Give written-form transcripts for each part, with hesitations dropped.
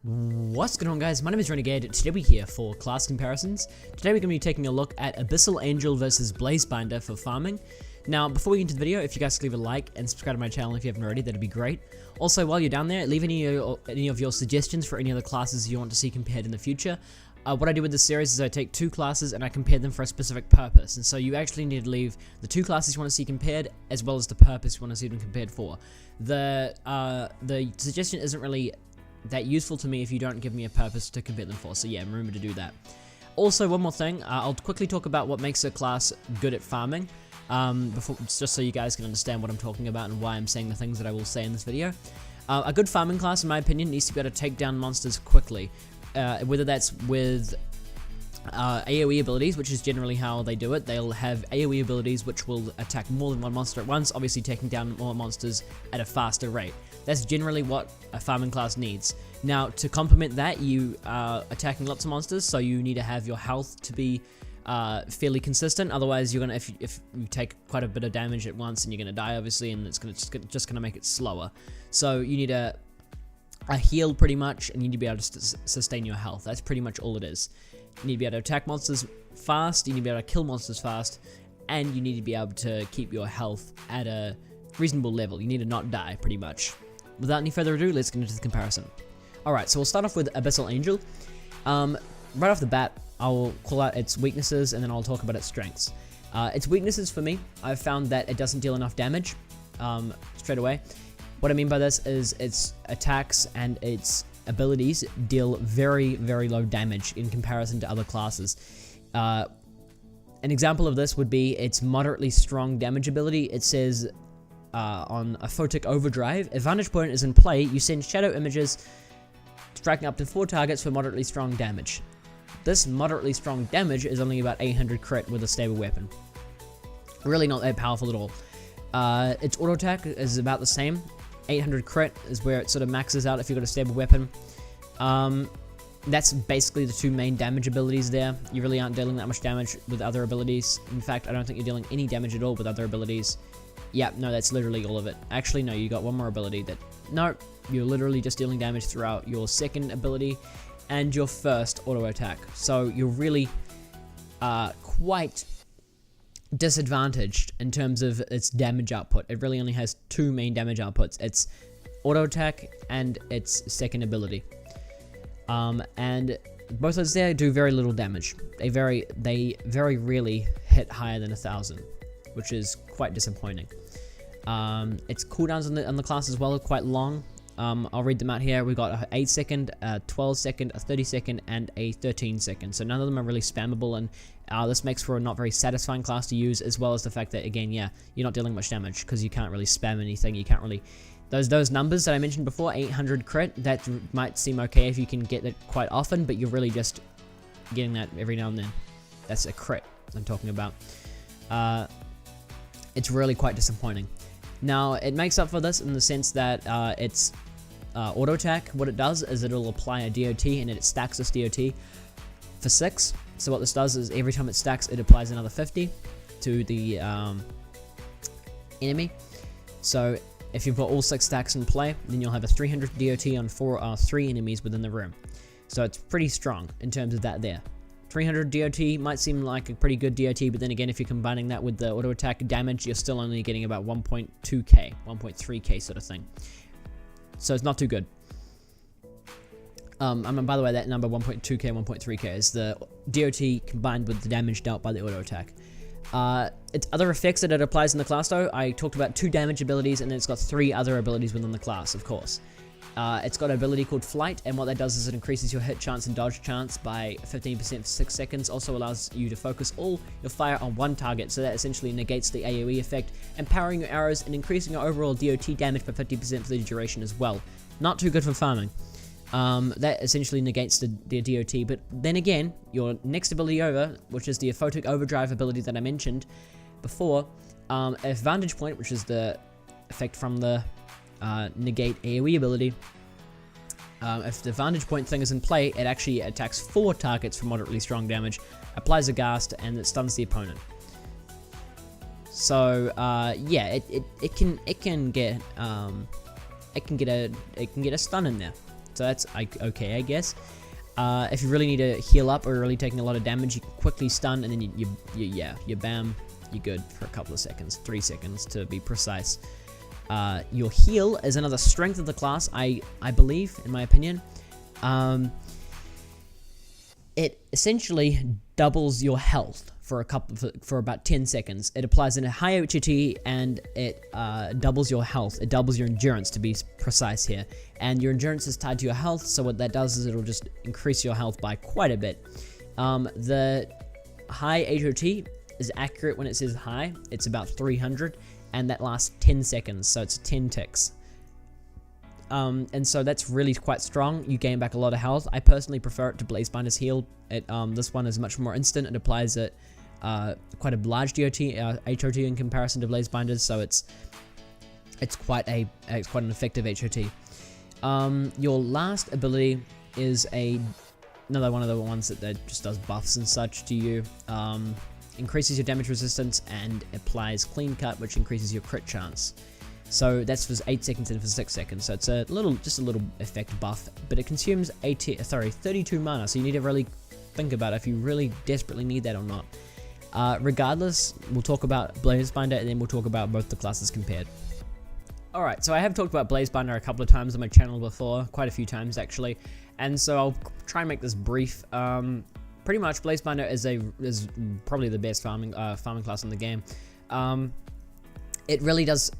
What's going on, guys? My name is Renegade. Today we're here for class comparisons. Today we're going to be taking a look at Abyssal Angel versus BINDER for farming. Now, before we get into the video, if you guys could leave a like and subscribe to my channel if you haven't already, that'd be great. Also, while you're down there, leave any of your suggestions for any other classes you want to see compared in the future. What I do with this series is I take two classes and I compare them for a specific purpose. And so you actually need to leave the two classes you want to see compared, as well as the purpose you want to see them compared for. The suggestion isn't really that useful to me if you don't give me a purpose to compare them for. So yeah, remember to do that. Also, one more thing, I'll quickly talk about what makes a class good at farming, just so you guys can understand what I'm talking about and why I'm saying the things that I will say in this video. A good farming class, in my opinion, needs to be able to take down monsters quickly, whether that's with AoE abilities, which is generally how they do it. They'll have AoE abilities which will attack more than one monster at once, obviously taking down more monsters at a faster rate. That's generally what a farming class needs. Now, to complement that, you are attacking lots of monsters, so you need to have your health to be fairly consistent. Otherwise, you're gonna if you take quite a bit of damage at once, and you're gonna die, obviously, and it's just gonna make it slower. So you need a heal pretty much, and you need to be able to sustain your health. That's pretty much all it is. You need to be able to attack monsters fast, you need to be able to kill monsters fast, and you need to be able to keep your health at a reasonable level. You need to not die, pretty much. Without any further ado, let's get into the comparison. Alright, so we'll start off with Abyssal Angel. Right off the bat, I'll call out its weaknesses, and then I'll talk about its strengths. Its weaknesses for me, I've found that it doesn't deal enough damage straight away. What I mean by this is its attacks and its abilities deal very, very low damage in comparison to other classes. An example of this would be its moderately strong damage ability. It says on a photic overdrive, if Vantage Point is in play, you send shadow images striking up to 4 targets for moderately strong damage. This moderately strong damage is only about 800 crit with a stable weapon. Really not that powerful at all. Its auto attack is about the same. 800 crit is where it sort of maxes out if you've got a stable weapon. That's basically the two main damage abilities there. You really aren't dealing that much damage with other abilities. In fact, I don't think you're dealing any damage at all with other abilities. Yeah, no, that's literally all of it. Actually, no, you got one more ability that... No, you're literally just dealing damage throughout your second ability and your first auto attack. So you're really quite disadvantaged in terms of its damage output. It really only has two main damage outputs. It's auto attack and its second ability. And both of those there do very little damage. They very rarely hit higher than 1,000, which is quite disappointing. Its cooldowns on the class as well are quite long. I'll read them out here. We've got an 8 second, a 12 second, a 30 second, and a 13 second. So none of them are really spammable, and this makes for a not very satisfying class to use, as well as the fact that, again, yeah, you're not dealing much damage because you can't really spam anything. You can't really... Those numbers that I mentioned before, 800 crit, that might seem okay if you can get it quite often, but you're really just getting that every now and then. That's a crit I'm talking about. It's really quite disappointing. Now, it makes up for this in the sense that its auto attack, what it does is it'll apply a DOT, and it stacks this DOT for 6. So what this does is every time it stacks, it applies another 50 to the enemy. So if you've got all 6 stacks in play, then you'll have a 300 DOT on 3 enemies within the room. So it's pretty strong in terms of that there. 300 DOT might seem like a pretty good DOT, but then again, if you're combining that with the auto attack damage, you're still only getting about 1.2k, 1.3k sort of thing. So it's not too good. By the way, that number 1.2k, 1.3k is the DOT combined with the damage dealt by the auto attack. Its other effects that it applies in the class, though, I talked about 2 damage abilities, and then it's got 3 other abilities within the class, of course. It's got an ability called Flight, and what that does is it increases your hit chance and dodge chance by 15% for 6 seconds. Also allows you to focus all your fire on one target, so that essentially negates the AoE effect, empowering your arrows and increasing your overall DOT damage by 50% for the duration as well. Not too good for farming. That essentially negates the DOT, but then again, your next ability over, which is the photic overdrive ability that I mentioned before, if Vantage Point, which is the effect from the negate AoE ability, if the Vantage Point thing is in play, it actually attacks 4 targets for moderately strong damage, applies a ghast, and it stuns the opponent. So yeah, it can get a stun in there. so that's okay, I guess. If you really need to heal up or really taking a lot of damage, you can quickly stun, and then you bam, you're good for a couple of seconds, 3 seconds to be precise. Your heal is another strength of the class, I believe, in my opinion. It essentially doubles your health for about 10 seconds. It applies in a high HOT, and it doubles your health. It doubles your endurance, to be precise here. And your endurance is tied to your health, so what that does is it'll just increase your health by quite a bit. The high HOT is accurate when it says high. It's about 300, and that lasts 10 seconds, so it's 10 ticks. And so that's really quite strong. You gain back a lot of health. I personally prefer it to Blazebinder's heal. This one is much more instant. It applies at quite a large HOT in comparison to Blazebinder's, so it's quite an effective HOT. Your last ability is another one of the ones that just does buffs and such to you. Increases your damage resistance and applies Clean Cut, which increases your crit chance. So that's for 8 seconds and for 6 seconds. So it's just a little effect buff, but it consumes 32 mana. So you need to really think about if you really desperately need that or not. Regardless, we'll talk about Blazebinder, and then we'll talk about both the classes compared. Alright, so I have talked about Blazebinder a couple of times on my channel before, quite a few times actually, and so I'll try and make this brief. Pretty much, Blazebinder is probably the best farming class in the game. It really does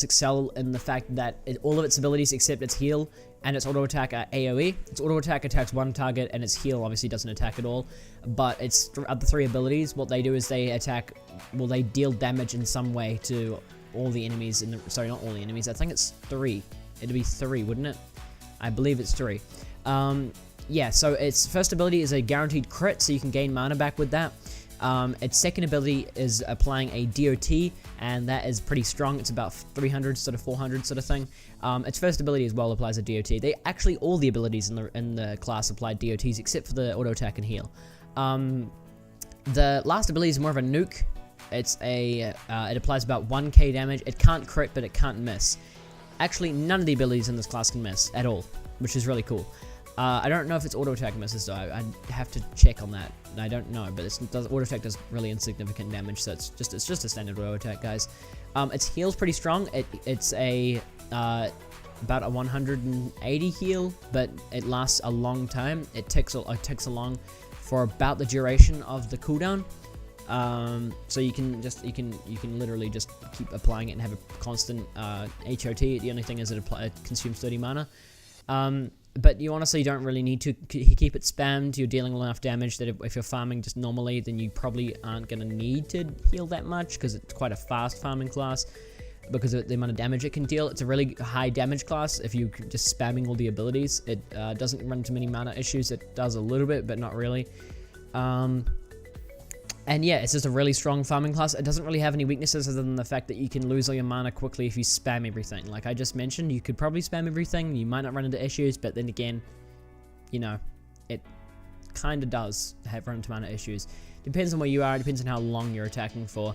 excel in the fact that all of its abilities except its heal and its auto attack are AoE. Its auto attack attacks one target, and its heal obviously doesn't attack at all. But its other 3 abilities, what they do is they deal damage in some way to all the enemies. Sorry, not all the enemies. I think it's 3. It'd be 3, wouldn't it? I believe it's 3. Yeah. So its first ability is a guaranteed crit, so you can gain mana back with that. Its second ability is applying a DOT, and that is pretty strong. It's about 300 sort of 400 sort of thing. Its first ability as well applies a DOT. All the abilities in the class apply DOTs except for the auto attack and heal. The last ability is more of a nuke. It applies about 1k damage. It can't crit, but it can't miss. Actually, none of the abilities in this class can miss at all, which is really cool. I don't know if it's auto attack misses though. I have to check on that. I don't know, but auto attack does really insignificant damage, so it's just a standard auto attack, guys. Its heal's pretty strong. It's about a 180 heal, but it lasts a long time. It ticks along for about the duration of the cooldown. So you can literally just keep applying it and have a constant HOT. The only thing is it consumes 30 mana. But you honestly don't really need to keep it spammed. You're dealing enough damage that if you're farming just normally, then you probably aren't going to need to heal that much, because it's quite a fast farming class because of the amount of damage it can deal. It's a really high damage class if you're just spamming all the abilities. It doesn't run into many mana issues. It does a little bit, but not really. And yeah, it's just a really strong farming class. It doesn't really have any weaknesses other than the fact that you can lose all your mana quickly if you spam everything. Like I just mentioned, you could probably spam everything. You might not run into issues, but then again, you know, it kind of does run into mana issues. Depends on where you are. It depends on how long you're attacking for.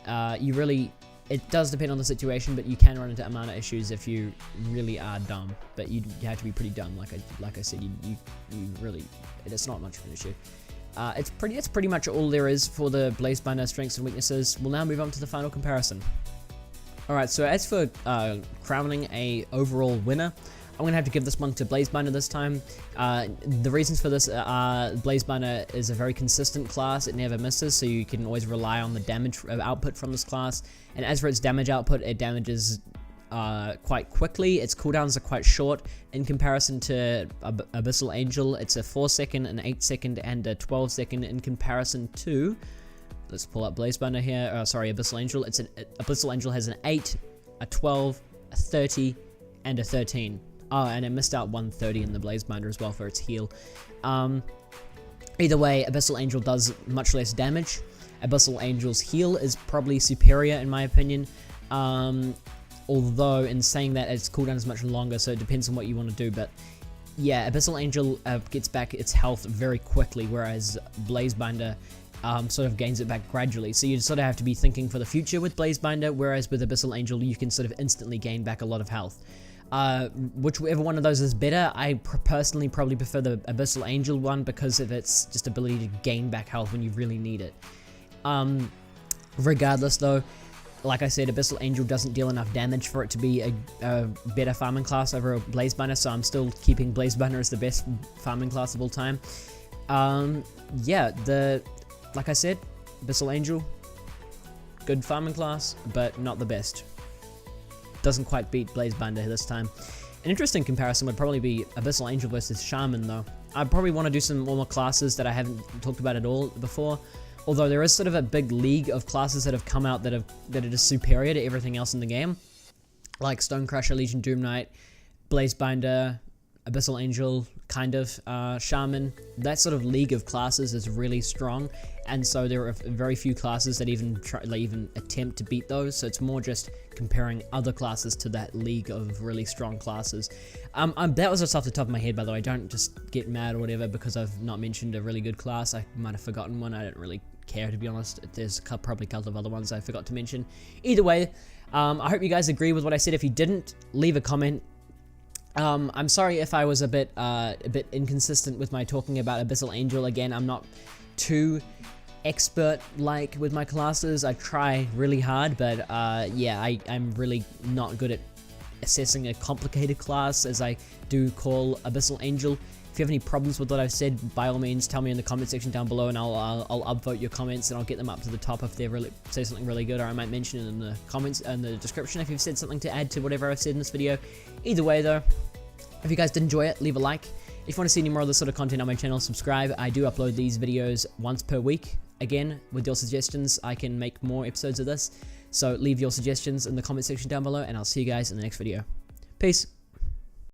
It does depend on the situation, but you can run into mana issues if you really are dumb. But you have to be pretty dumb. Like I said, you really, it's not much of an issue. It's pretty much all there is for the Blazebinder strengths and weaknesses. We'll now move on to the final comparison. Alright, so as for crowning a overall winner, I'm going to have to give this one to Blazebinder this time. The reasons for this are Blazebinder is a very consistent class. It never misses, so you can always rely on the damage output from this class. And as for its damage output, it damages quite quickly. Its cooldowns are quite short in comparison to Abyssal Angel. It's a 4-second, an 8-second, and a 12-second in comparison to, let's pull up Blazebinder here, Abyssal Angel. Abyssal Angel has an 8, a 12, a 30, and a 13. Oh, and it missed out 130 in the Blazebinder as well for its heal. Either way, Abyssal Angel does much less damage. Abyssal Angel's heal is probably superior in my opinion. Although, in saying that, its cooldown is much longer, so it depends on what you want to do. But yeah, Abyssal Angel gets back its health very quickly, whereas Blazebinder sort of gains it back gradually. So you sort of have to be thinking for the future with Blazebinder, whereas with Abyssal Angel, you can sort of instantly gain back a lot of health. Whichever one of those is better. I personally probably prefer the Abyssal Angel one because of its just ability to gain back health when you really need it. Regardless though, like I said, Abyssal Angel doesn't deal enough damage for it to be a better farming class over a Blazebinder, so I'm still keeping Blazebinder as the best farming class of all time. Yeah, like I said, Abyssal Angel, good farming class, but not the best. Doesn't quite beat Blazebinder this time. An interesting comparison would probably be Abyssal Angel versus Shaman though. I probably want to do some more classes that I haven't talked about at all before. Although there is sort of a big league of classes that have come out that are just superior to everything else in the game. Like Stonecrusher, Legion Doom Knight, Blazebinder, Abyssal Angel, kind of, Shaman. That sort of league of classes is really strong. And so there are very few classes that even attempt to beat those. So it's more just comparing other classes to that league of really strong classes. That was just off the top of my head, by the way. Don't just get mad or whatever because I've not mentioned a really good class. I might have forgotten one. I don't really care, to be honest. There's probably a couple of other ones I forgot to mention. Either way, I hope you guys agree with what I said. If you didn't, leave a comment. I'm sorry if I was a bit inconsistent with my talking about Abyssal Angel. Again, I'm not too expert-like with my classes. I try really hard, but yeah, I'm really not good at assessing a complicated class as I do call Abyssal Angel. If you have any problems with what I've said, by all means, tell me in the comment section down below, and I'll upvote your comments, and I'll get them up to the top if they really say something really good, or I might mention it in the comments and the description if you've said something to add to whatever I've said in this video. Either way, though, if you guys did enjoy it, leave a like. If you want to see any more of this sort of content on my channel, subscribe. I do upload these videos once per week. Again, with your suggestions, I can make more episodes of this. So leave your suggestions in the comment section down below, and I'll see you guys in the next video. Peace.